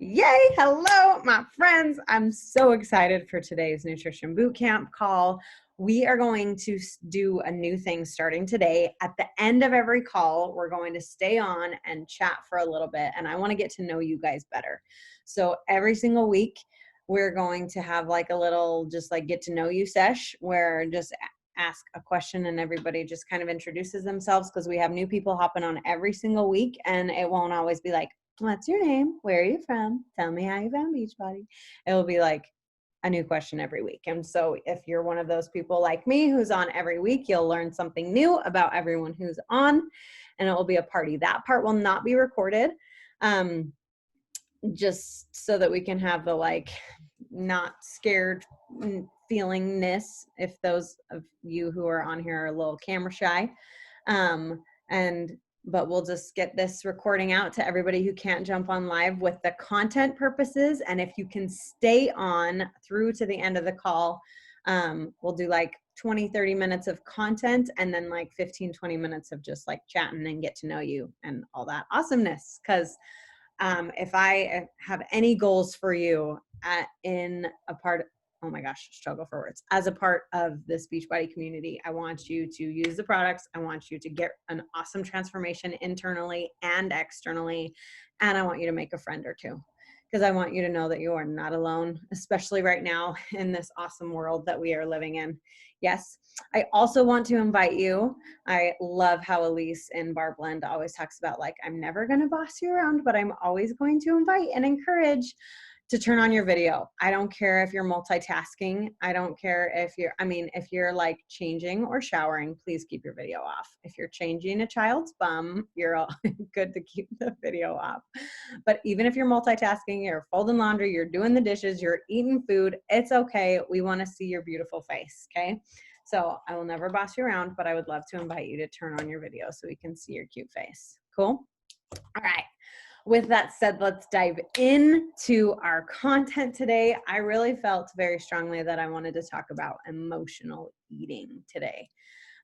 Yay! Hello, my friends. I'm so excited for today's Nutrition Bootcamp call. We are going to do a new thing starting today. At the end of every call, we're going to stay on and chat for a little bit, and I want to get to know you guys better. So every single week, we're going to have like a little just like get to know you sesh where just ask a question and everybody just kind of introduces themselves because we have new people hopping on every single week, and it won't always be like, what's your name? Where are you from? Tell me how you found Beachbody. It will be like a new question every week. And so if you're one of those people like me who's on every week, you'll learn something new about everyone who's on, and it will be a party. That part will not be recorded, just so that we can have the like not scared feelingness if those of you who are on here are a little camera shy. But we'll just get this recording out to everybody who can't jump on live with the content purposes. And if you can stay on through to the end of the call, we'll do like 20-30 minutes of content and then like 15-20 minutes of just like chatting and get to know you and all that awesomeness. Because if I have any goals for you struggle for words. As a part of this Beachbody community, I want you to use the products. I want you to get an awesome transformation internally and externally. And I want you to make a friend or two, because I want you to know that you are not alone, especially right now in this awesome world that we are living in. Yes. I also want to invite you. I love how Elise in Bar Blend always talks about like, I'm never going to boss you around, but I'm always going to invite and encourage to turn on your video. I don't care if you're multitasking. I don't care if you're like changing or showering, please keep your video off. If you're changing a child's bum, you're all good to keep the video off. But even if you're multitasking, you're folding laundry, you're doing the dishes, you're eating food, it's okay. We want to see your beautiful face, okay? So I will never boss you around, but I would love to invite you to turn on your video so we can see your cute face. Cool? All right. With that said, let's dive into our content today. I really felt very strongly that I wanted to talk about emotional eating today.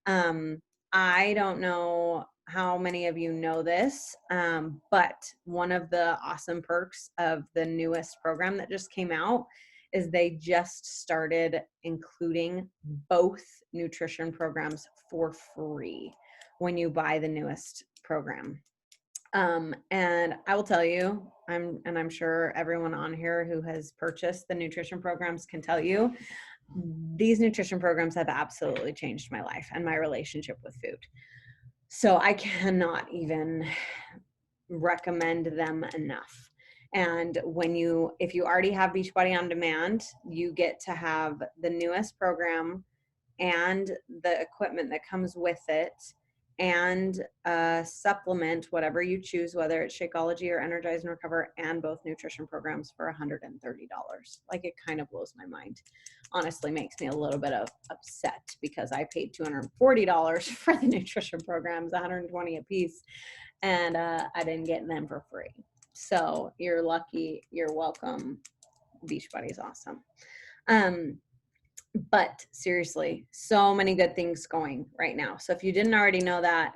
I don't know how many of you know this, but one of the awesome perks of the newest program that just came out is they just started including both nutrition programs for free when you buy the newest program. And I will tell you, I'm sure everyone on here who has purchased the nutrition programs can tell you, these nutrition programs have absolutely changed my life and my relationship with food. So I cannot even recommend them enough. And if you already have Beachbody On Demand, you get to have the newest program and the equipment that comes with it, and supplement, whatever you choose, whether it's Shakeology or Energize and Recover, and both nutrition programs for $130. Like, it kind of blows my mind. Honestly, makes me a little bit upset because I paid $240 for the nutrition programs, $120 a piece, and I didn't get them for free. So you're lucky. You're welcome. Beachbody is awesome. But seriously, so many good things going right now. So if you didn't already know that,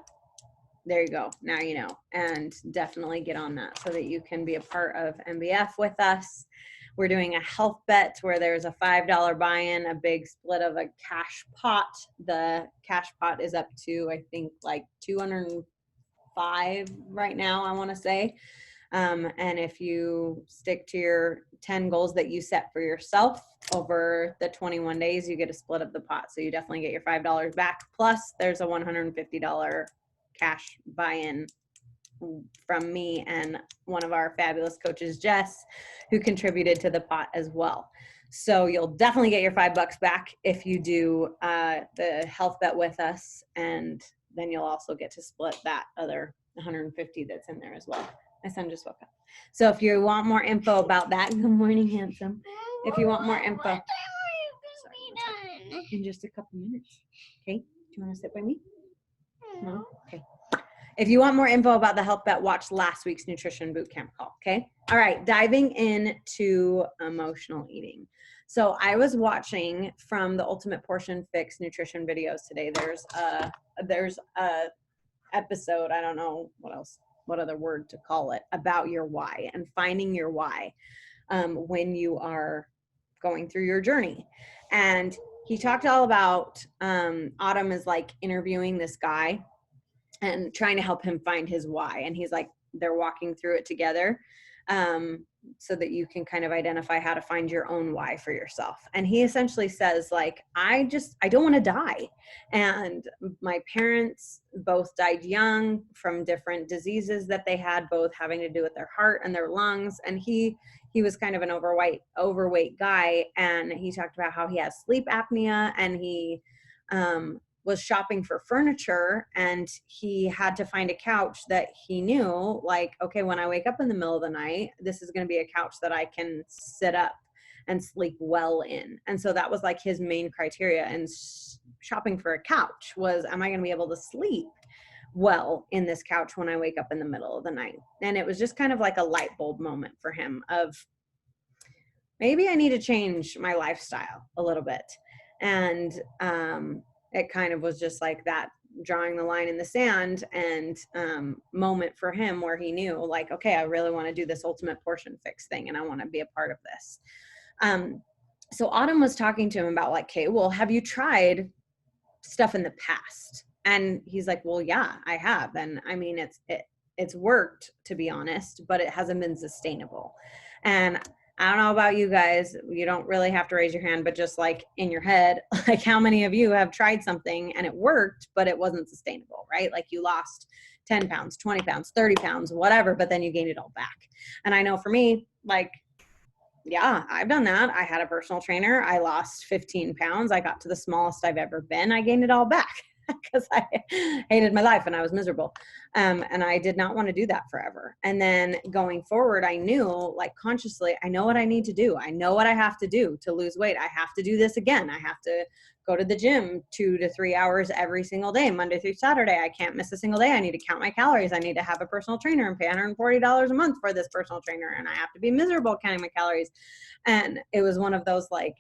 there you go. Now you know. And definitely get on that so that you can be a part of MBF with us. We're doing a health bet where there's a $5 buy-in, a big split of a cash pot. The cash pot is up to, I think, like 205 right now, I want to say. And if you stick to your 10 goals that you set for yourself over the 21 days, you get a split of the pot. So you definitely get your $5 back. Plus there's a $150 cash buy-in from me and one of our fabulous coaches, Jess, who contributed to the pot as well. So you'll definitely get your $5 back if you do the health bet with us. And then you'll also get to split that other 150 that's in there as well. My son just woke up. So if you want more info about that, good morning, handsome. If you want more info, in just a couple minutes. Okay, do you want to sit by me? No? Okay. If you want more info about the health bet, watch last week's nutrition bootcamp call. Okay. All right. Diving into emotional eating. So I was watching from the Ultimate Portion Fix nutrition videos today. There's a episode. I don't know what else what other word to call it, about your why and finding your why when you are going through your journey. And he talked all about Autumn is like interviewing this guy and trying to help him find his why. And he's like, they're walking through it together so that you can kind of identify how to find your own why for yourself. And he essentially says, like, I don't want to die. And my parents both died young from different diseases that they had, both having to do with their heart and their lungs. And he was kind of an overweight guy. And he talked about how he has sleep apnea, and he was shopping for furniture, and he had to find a couch that he knew, like, okay, when I wake up in the middle of the night, this is going to be a couch that I can sit up and sleep well in. And so that was like his main criteria. And shopping for a couch was, am I going to be able to sleep well in this couch when I wake up in the middle of the night? And it was just kind of like a light bulb moment for him of, maybe I need to change my lifestyle a little bit. And it kind of was just like that, drawing the line in the sand and moment for him where he knew, like, okay, I really want to do this ultimate portion fix thing, and I want to be a part of this. So Autumn was talking to him about, like, okay, well, have you tried stuff in the past? And he's like, well, yeah, I have. And I mean, it's worked, to be honest, but it hasn't been sustainable. And I don't know about you guys, you don't really have to raise your hand, but just like in your head, like, how many of you have tried something and it worked, but it wasn't sustainable, right? Like, you lost 10 pounds, 20 pounds, 30 pounds, whatever, but then you gained it all back. And I know for me, like, yeah, I've done that. I had a personal trainer. I lost 15 pounds. I got to the smallest I've ever been. I gained it all back because I hated my life and I was miserable. And I did not want to do that forever. And then going forward, I knew, like, consciously, I know what I need to do. I know what I have to do to lose weight. I have to do this again. I have to go to the gym 2 to 3 hours every single day, Monday through Saturday. I can't miss a single day. I need to count my calories. I need to have a personal trainer and pay $140 a month for this personal trainer. And I have to be miserable counting my calories. And it was one of those, like,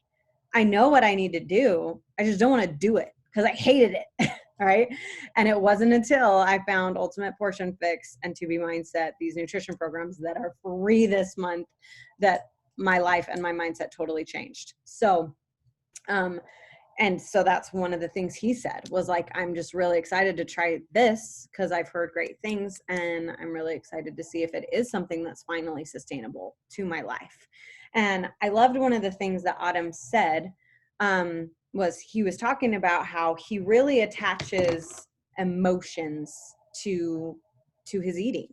I know what I need to do. I just don't want to do it because I hated it. Right. And it wasn't until I found Ultimate Portion Fix and To Be Mindset, these nutrition programs that are free this month, that my life and my mindset totally changed. So, and so that's one of the things he said was, like, I'm just really excited to try this because I've heard great things, and I'm really excited to see if it is something that's finally sustainable to my life. And I loved one of the things that Autumn said, was he was talking about how he really attaches emotions to his eating.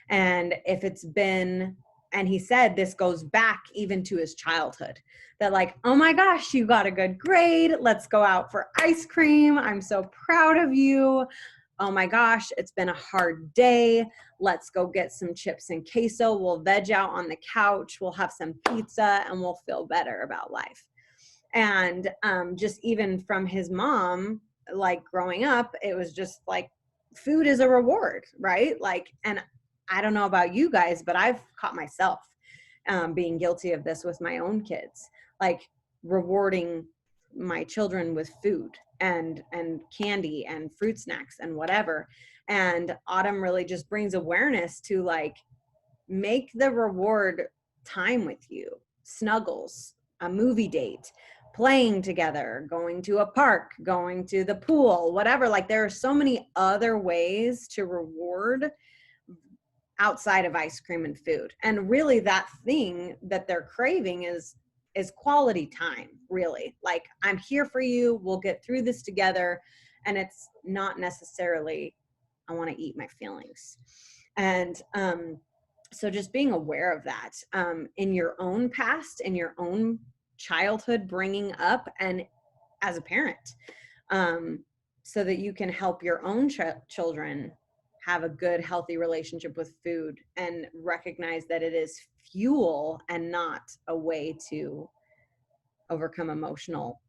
And if it's been, and he said this goes back even to his childhood, that, like, oh my gosh, you got a good grade. Let's go out for ice cream. I'm so proud of you. Oh my gosh, it's been a hard day. Let's go get some chips and queso. We'll veg out on the couch. We'll have some pizza and we'll feel better about life. And just even from his mom, like, growing up, it was just like, food is a reward, right? Like, and I don't know about you guys, but I've caught myself being guilty of this with my own kids, like rewarding my children with food and candy and fruit snacks and whatever. And Autumn really just brings awareness to, like, make the reward time with you, snuggles, a movie date, playing together, going to a park, going to the pool, whatever. Like, there are so many other ways to reward outside of ice cream and food. And really, that thing that they're craving is quality time, really. Like, I'm here for you. We'll get through this together. And it's not necessarily, I want to eat my feelings. And so just being aware of that in your own past, in your own childhood bringing up, and as a parent, so that you can help your own children have a good, healthy relationship with food and recognize that it is fuel and not a way to overcome emotional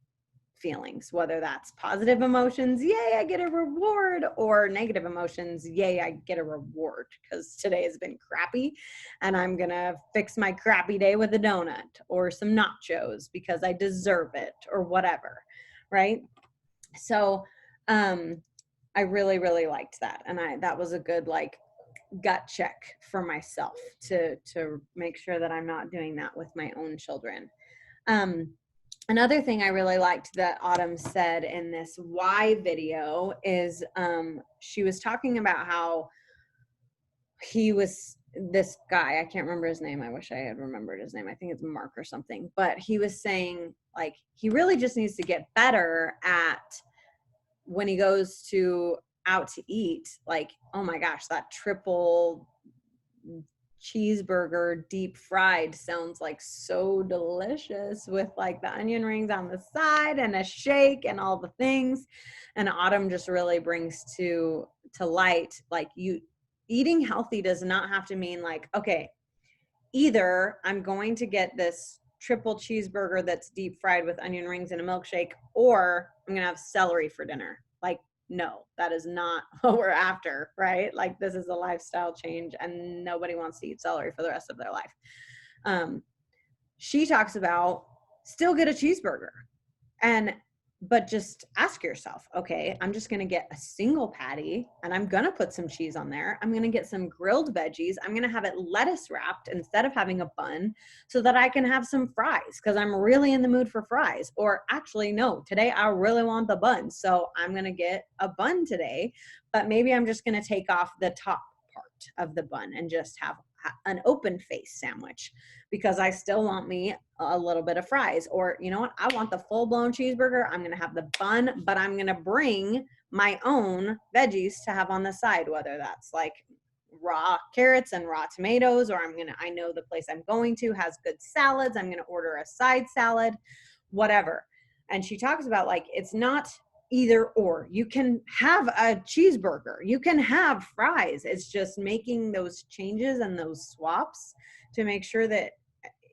feelings, whether that's positive emotions, yay, I get a reward, or negative emotions, yay, I get a reward because today has been crappy and I'm gonna fix my crappy day with a donut or some nachos because I deserve it, or whatever, right? So I really, really liked that. And that was a good, like, gut check for myself to make sure that I'm not doing that with my own children. Another thing I really liked that Autumn said in this why video is she was talking about how this guy, I can't remember his name. I wish I had remembered his name. I think it's Mark or something. But he was saying, like, he really just needs to get better at when he goes out to eat, like, oh my gosh, that triple cheeseburger deep fried sounds like so delicious with like the onion rings on the side and a shake and all the things. And Autumn just really brings to light, like, you eating healthy does not have to mean like, okay, either I'm going to get this triple cheeseburger that's deep fried with onion rings and a milkshake, or I'm going to have celery for dinner. Like, no, that is not what we're after, right? Like, this is a lifestyle change and nobody wants to eat celery for the rest of their life. She talks about still get a cheeseburger, but just ask yourself, okay, I'm just going to get a single patty and I'm going to put some cheese on there. I'm going to get some grilled veggies. I'm going to have it lettuce wrapped instead of having a bun so that I can have some fries because I'm really in the mood for fries. Or actually, no, today I really want the bun. So I'm going to get a bun today, but maybe I'm just going to take off the top part of the bun and just have an open face sandwich because I still want me a little bit of fries. Or, you know what, I want the full-blown cheeseburger. I'm going to have the bun, but I'm going to bring my own veggies to have on the side, whether that's like raw carrots and raw tomatoes, or I know the place I'm going to has good salads. I'm going to order a side salad, whatever. And she talks about, like, it's not either or. You can have a cheeseburger, you can have fries. It's just making those changes and those swaps to make sure that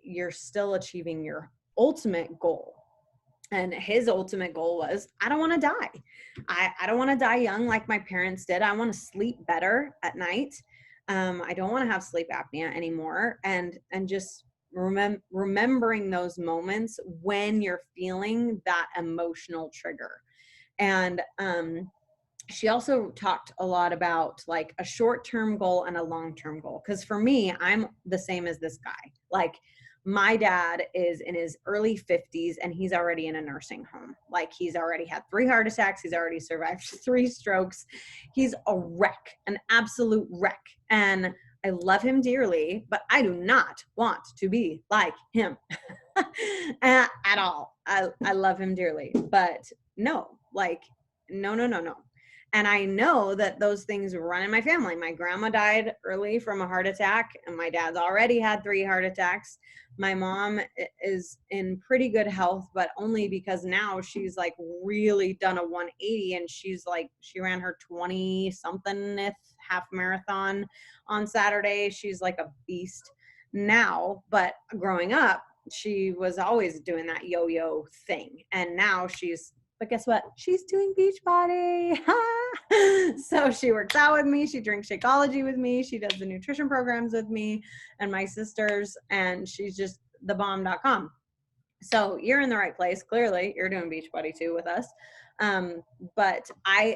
you're still achieving your ultimate goal. And his ultimate goal was, I don't want to die. I don't want to die young like my parents did. I want to sleep better at night. I don't want to have sleep apnea anymore. And just remembering those moments when you're feeling that emotional trigger. And she also talked a lot about like a short-term goal and a long-term goal. Because for me, I'm the same as this guy. Like, my dad is in his early 50s and he's already in a nursing home. Like, he's already had 3 heart attacks. He's already survived 3 strokes. He's a wreck, an absolute wreck. And I love him dearly, but I do not want to be like him at all. I love him dearly, but no, like, no. And I know that those things run in my family. My grandma died early from a heart attack, and my dad's already had 3 heart attacks. My mom is in pretty good health, but only because now she's like really done a 180, and she ran her 20-somethingth half marathon on Saturday. She's like a beast now, but growing up, she was always doing that yo-yo thing. And now but guess what? She's doing Beachbody. So she works out with me. She drinks Shakeology with me. She does the nutrition programs with me and my sisters. And she's just thebomb.com. So you're in the right place. Clearly, you're doing Beachbody too with us. But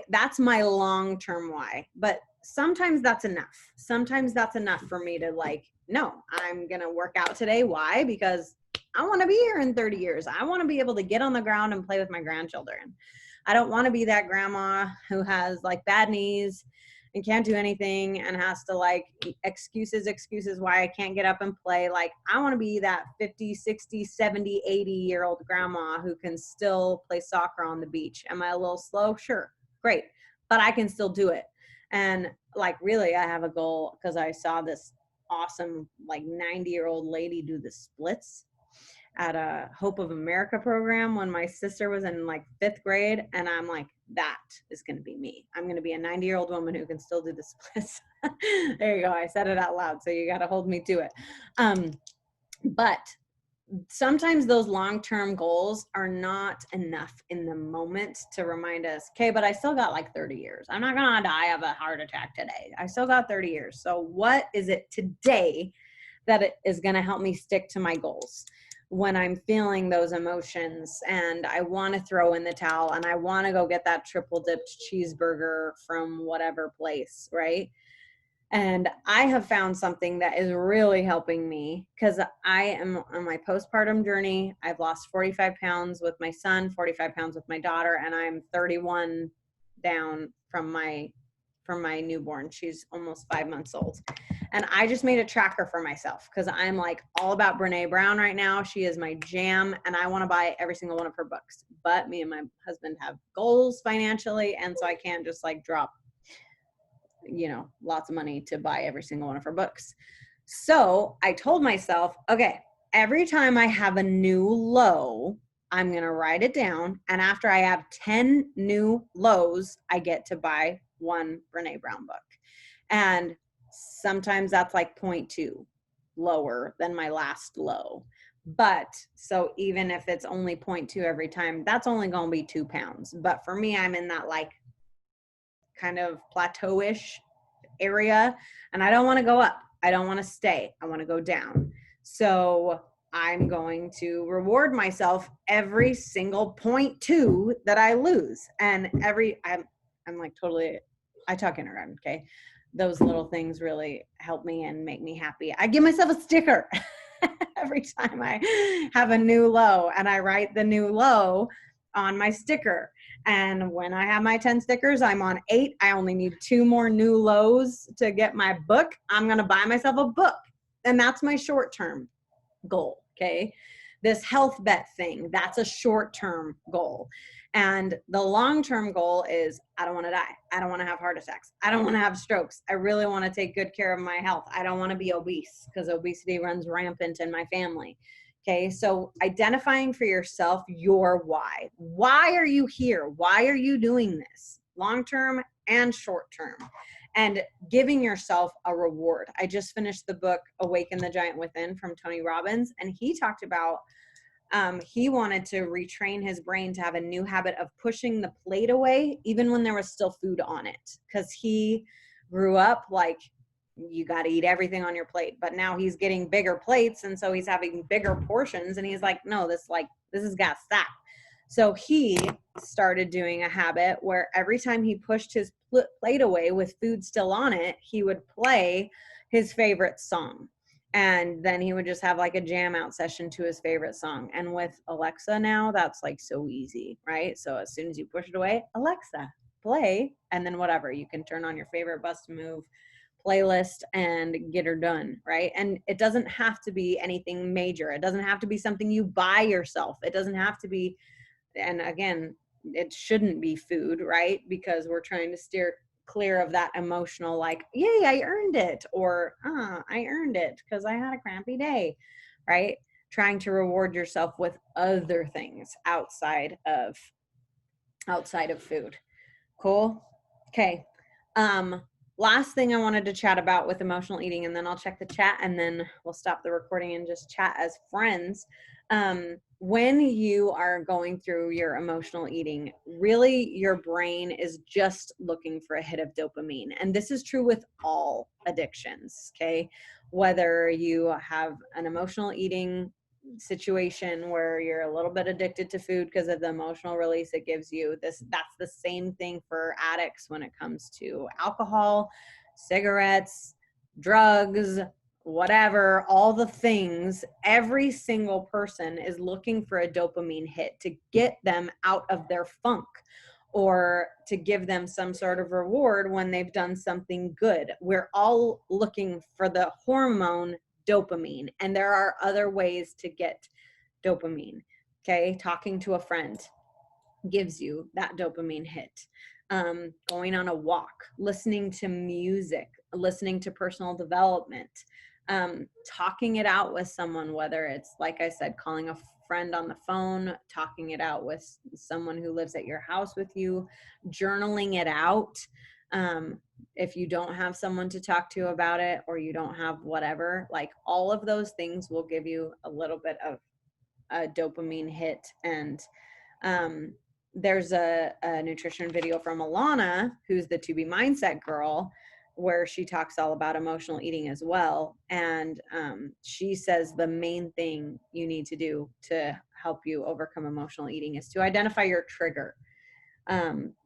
that's my long-term why. But sometimes that's enough. Sometimes that's enough for me to like, no, I'm going to work out today. Why? Because I want to be here in 30 years. I want to be able to get on the ground and play with my grandchildren. I don't want to be that grandma who has like bad knees and can't do anything and has to like excuses why I can't get up and play. Like, I want to be that 50, 60, 70, 80-year-old grandma who can still play soccer on the beach. Am I a little slow? Sure. Great. But I can still do it. And like, really, I have a goal because I saw this awesome like 90-year-old lady do the splits at a Hope of America program when my sister was in like 5th grade. And I'm like, that is going to be me. I'm going to be a 90-year-old woman who can still do the splits. There you go. I said it out loud. So you got to hold me to it. But sometimes those long-term goals are not enough in the moment to remind us, okay, but I still got like 30 years. I'm not going to die of a heart attack today. I still got 30 years. So what is it today that it is going to help me stick to my goals when I'm feeling those emotions and I want to throw in the towel and I want to go get that triple dipped cheeseburger from whatever place, right? And I have found something that is really helping me because I am on my postpartum journey. I've lost 45 pounds with my son, 45 pounds with my daughter, and I'm 31 down from my newborn. She's almost 5 months old. And I just made a tracker for myself because I'm like all about Brene Brown right now. She is my jam, and I want to buy every single one of her books. But me and my husband have goals financially, and so I can't just like drop lots of money to buy every single one of her books. So I told myself, okay, every time I have a new low, I'm going to write it down. And after I have 10 new lows, I get to buy one Brene Brown book. And sometimes that's like 0.2 lower than my last low. But so even if it's only 0.2 every time, that's only going to be 2 pounds. But for me, I'm in that like kind of plateau-ish area, and I don't want to go up. I don't want to stay. I want to go down. So I'm going to reward myself every single 0.2 that I lose. And I'm like totally, I talk kindergarten, okay? Those little things really help me and make me happy. I give myself a sticker every time I have a new low, and I write the new low on my sticker. And when I have my 10 stickers, I'm on 8. I only need 2 more new lows to get my book. I'm going to buy myself a book. And that's my short-term goal, okay? This health bet thing, that's a short-term goal. And the long-term goal is I don't want to die. I don't want to have heart attacks. I don't want to have strokes. I really want to take good care of my health. I don't want to be obese because obesity runs rampant in my family. Okay, so identifying for yourself your why. Why are you here? Why are you doing this? Long-term and short-term. And giving yourself a reward. I just finished the book, Awaken the Giant Within from Tony Robbins, and he talked about he wanted to retrain his brain to have a new habit of pushing the plate away, even when there was still food on it. Because he grew up like, you got to eat everything on your plate, but now he's getting bigger plates, and so he's having bigger portions, and he's like, no, this has got to stop. So he started doing a habit where every time he pushed his plate away with food still on it, he would play his favorite song, and then he would just have like a jam out session to his favorite song. And with Alexa now, that's like so easy, right? So as soon as you push it away, Alexa, play, and then whatever, you can turn on your favorite Bust a Move playlist and get her done, right? And it doesn't have to be anything major. It doesn't have to be something you buy yourself. It doesn't have to be, and again, it shouldn't be food, right? Because we're trying to steer clear of that emotional, like, yay, I earned it, or I earned it because I had a crappy day, right? Trying to reward yourself with other things outside of food. Cool. Okay. Last thing I wanted to chat about with emotional eating, and then I'll check the chat, and then we'll stop the recording and just chat as friends. When you are going through your emotional eating, really your brain is just looking for a hit of dopamine. And this is true with all addictions, okay? Whether you have an emotional eating situation where you're a little bit addicted to food because of the emotional release it gives you, that's the same thing for addicts when it comes to alcohol, cigarettes, drugs, whatever, all the things. Every single person is looking for a dopamine hit to get them out of their funk, or to give them some sort of reward when they've done something good. We're all looking for the hormone dopamine, and there are other ways to get dopamine. Okay, talking to a friend gives you that dopamine hit. Going on a walk, listening to music, listening to personal development, talking it out with someone, whether it's, like I said, calling a friend on the phone, talking it out with someone who lives at your house with you, journaling it out. If you don't have someone to talk to about it, or you don't have whatever, like all of those things will give you a little bit of a dopamine hit. And there's a nutrition video from Alana, who's the To Be Mindset girl, where she talks all about emotional eating as well. And she says the main thing you need to do to help you overcome emotional eating is to identify your trigger.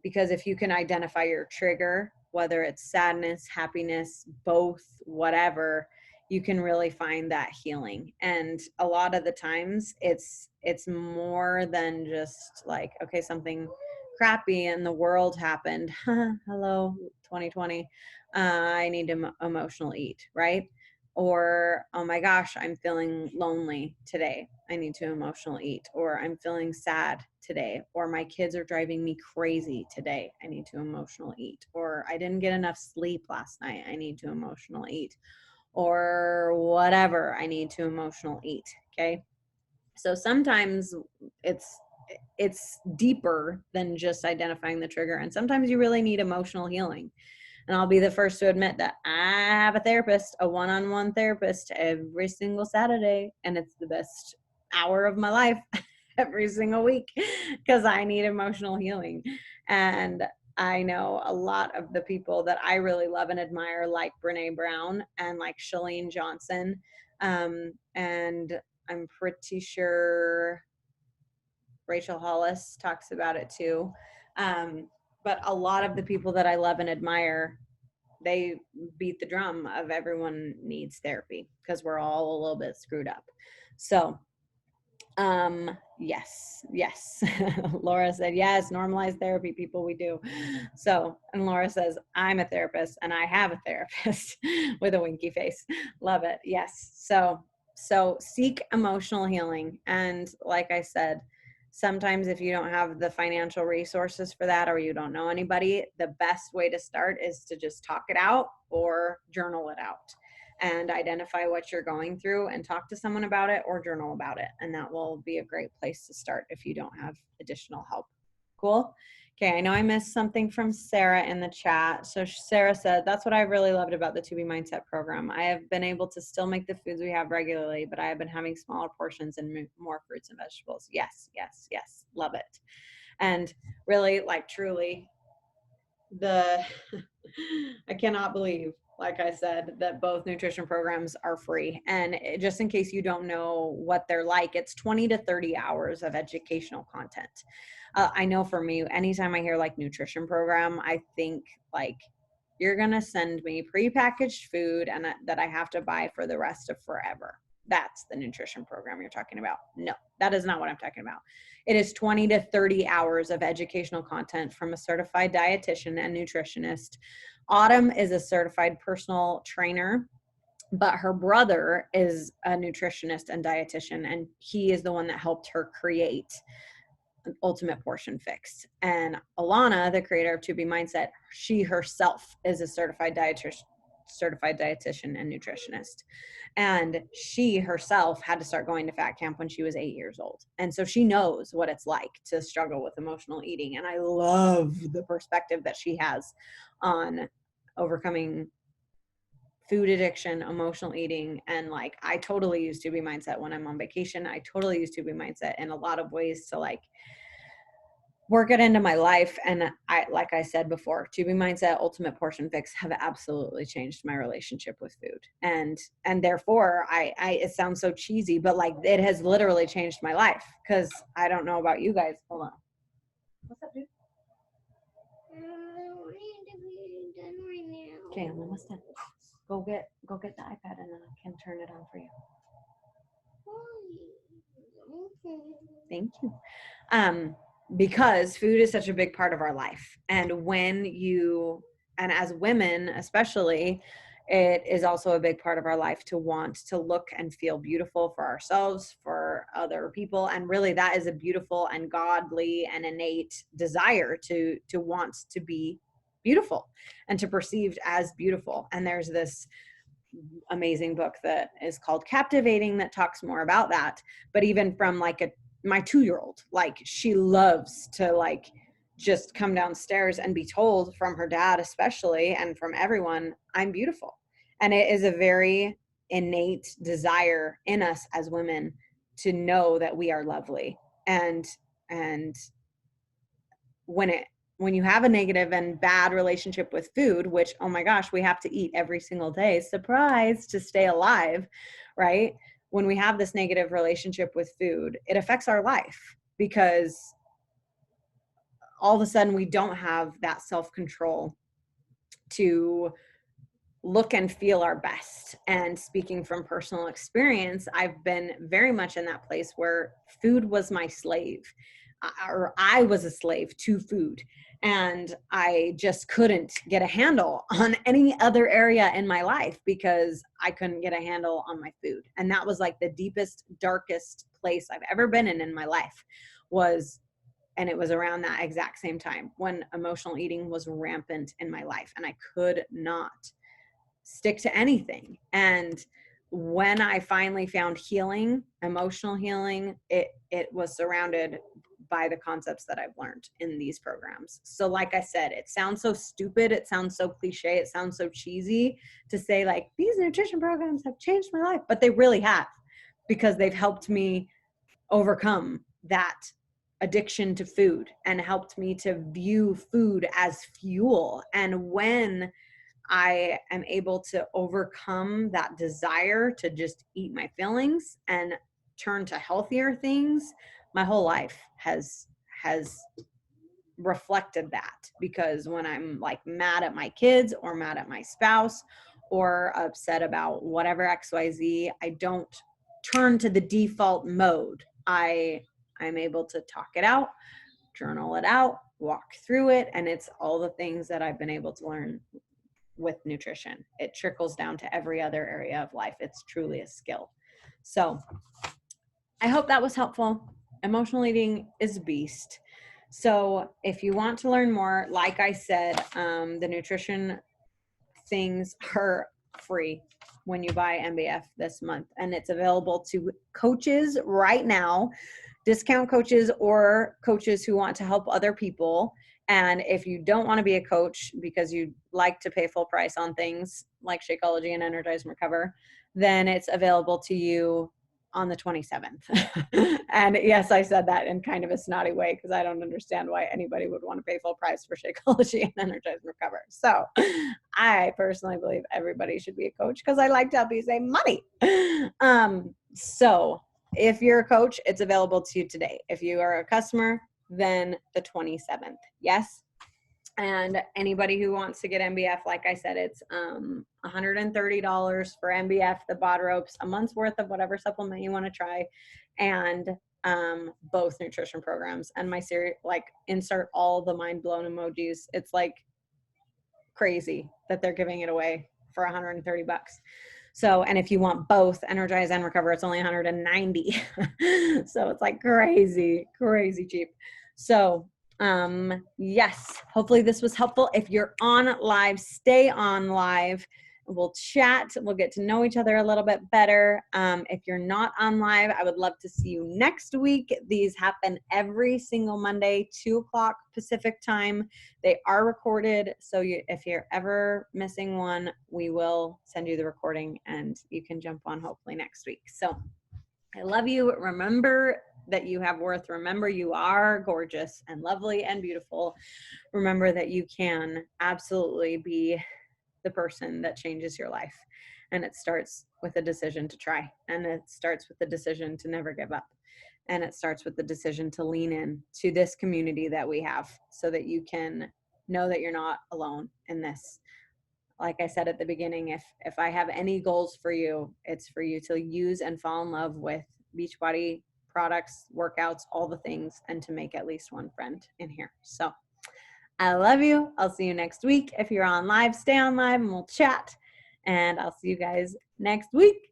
Because if you can identify your trigger, whether it's sadness, happiness, both, whatever, you can really find that healing. And a lot of the times it's more than just like, okay, something crappy in the world happened. Hello, 2020. I need to emotional eat, right? Or, oh my gosh, I'm feeling lonely today. I need to emotional eat. Or I'm feeling sad today. Or my kids are driving me crazy today. I need to emotional eat. Or I didn't get enough sleep last night. I need to emotional eat. Or whatever, I need to emotional eat. Okay. So sometimes it's deeper than just identifying the trigger. And sometimes you really need emotional healing. And I'll be the first to admit that I have a therapist, a one-on-one therapist every single Saturday. And it's the best hour of my life every single week because I need emotional healing. And I know a lot of the people that I really love and admire, like Brene Brown and like Chalene Johnson. And I'm pretty sure Rachel Hollis talks about it too. But a lot of the people that I love and admire, they beat the drum of everyone needs therapy because we're all a little bit screwed up. So yes. Laura said, yes, normalize therapy, people, we do. So, and Laura says, I'm a therapist and I have a therapist with a winky face. Love it. Yes. So seek emotional healing. And like I said, sometimes if you don't have the financial resources for that, or you don't know anybody, the best way to start is to just talk it out or journal it out and identify what you're going through and talk to someone about it or journal about it. And that will be a great place to start if you don't have additional help. Cool. Okay, I know I missed something from Sarah in the chat. So Sarah said, that's what I really loved about the 2B Mindset program. I have been able to still make the foods we have regularly, but I have been having smaller portions and more fruits and vegetables. Yes. Love it. And really, like, truly, I cannot believe, like I said, that both nutrition programs are free. And just in case you don't know what they're like, it's 20 to 30 hours of educational content. I know for me, anytime I hear like nutrition program, I think like, you're going to send me prepackaged food and that I have to buy for the rest of forever. That's the nutrition program you're talking about. No, that is not what I'm talking about. It is 20 to 30 hours of educational content from a certified dietitian and nutritionist. Autumn is a certified personal trainer, but her brother is a nutritionist and dietitian, and he is the one that helped her create Ultimate Portion Fix. And Alana, the creator of 2B Mindset, she herself is a certified dietitian and nutritionist. And she herself had to start going to fat camp when she was 8 years old. And so she knows what it's like to struggle with emotional eating. And I love the perspective that she has on overcoming food addiction, emotional eating. And like, I totally use 2B Mindset when I'm on vacation. I totally use 2B Mindset in a lot of ways to like work it into my life. And like I said before, 2B Mindset, Ultimate Portion Fix have absolutely changed my relationship with food. And therefore it sounds so cheesy, but like it has literally changed my life. Cause I don't know about you guys. Hold on. What's up, dude? Okay, I'm almost done. Go get the iPad and I can turn it on for you. Thank you. Because food is such a big part of our life. And and as women, especially, it is also a big part of our life to want to look and feel beautiful for ourselves, for other people. And really that is a beautiful and godly and innate desire to want to be beautiful and to perceived as beautiful. And there's this amazing book that is called Captivating that talks more about that. But even from like my 2-year-old, like she loves to like just come downstairs and be told from her dad especially and from everyone, I'm beautiful. And it is a very innate desire in us as women to know that we are lovely. And when you have a negative and bad relationship with food, which, oh my gosh, we have to eat every single day, surprise, to stay alive, right? When we have this negative relationship with food, it affects our life because all of a sudden we don't have that self-control to look and feel our best. And speaking from personal experience, I've been very much in that place where food was my slave, or I was a slave to food. And I just couldn't get a handle on any other area in my life because I couldn't get a handle on my food. And that was like the deepest, darkest place I've ever been in my life was, and it was around that exact same time when emotional eating was rampant in my life and I could not stick to anything. And when I finally found healing, emotional healing, it was surrounded by the concepts that I've learned in these programs. So like I said, it sounds so stupid, it sounds so cliche, it sounds so cheesy to say like these nutrition programs have changed my life, but they really have, because they've helped me overcome that addiction to food and helped me to view food as fuel. And when I am able to overcome that desire to just eat my feelings and turn to healthier things, my whole life has reflected that. Because when I'm like mad at my kids or mad at my spouse or upset about whatever XYZ, I don't turn to the default mode. I'm able to talk it out, journal it out, walk through it, and it's all the things that I've been able to learn with nutrition. It trickles down to every other area of life. It's truly a skill. So I hope that was helpful. Emotional eating is a beast. So if you want to learn more, like I said, the nutrition things are free when you buy MBF this month, and it's available to coaches right now, discount coaches or coaches who want to help other people. And if you don't want to be a coach because you like to pay full price on things like Shakeology and Energize and Recover, then it's available to you on the 27th. And yes, I said that in kind of a snotty way because I don't understand why anybody would want to pay full price for Shakeology and Energize and Recover. So I personally believe everybody should be a coach because I like to help you save money. So if you're a coach, it's available to you today. If you are a customer, then the 27th. Yes. And anybody who wants to get MBF, like I said, it's $130 for MBF, the bod ropes, a month's worth of whatever supplement you want to try, and both nutrition programs. And my series, like, insert all the mind blown emojis. It's like crazy that they're giving it away for 130 bucks. So, and if you want both Energize and Recover, it's only 190. So it's like crazy, crazy cheap. So, yes, hopefully this was helpful. If you're on live, stay on live. We'll chat. We'll get to know each other a little bit better. If you're not on live, I would love to see you next week. These happen every single Monday, 2:00 Pacific time. They are recorded. So if you're ever missing one, we will send you the recording and you can jump on hopefully next week. So I love you. Remember that you have worth. Remember you are gorgeous and lovely and beautiful. Remember that you can absolutely be the person that changes your life. And it starts with a decision to try. And it starts with the decision to never give up. And it starts with the decision to lean in to this community that we have so that you can know that you're not alone in this. Like I said at the beginning, if I have any goals for you, it's for you to use and fall in love with Beachbody products, workouts, all the things, and to make at least one friend in here. So I love you. I'll see you next week. If you're on live, stay on live and we'll chat. And I'll see you guys next week.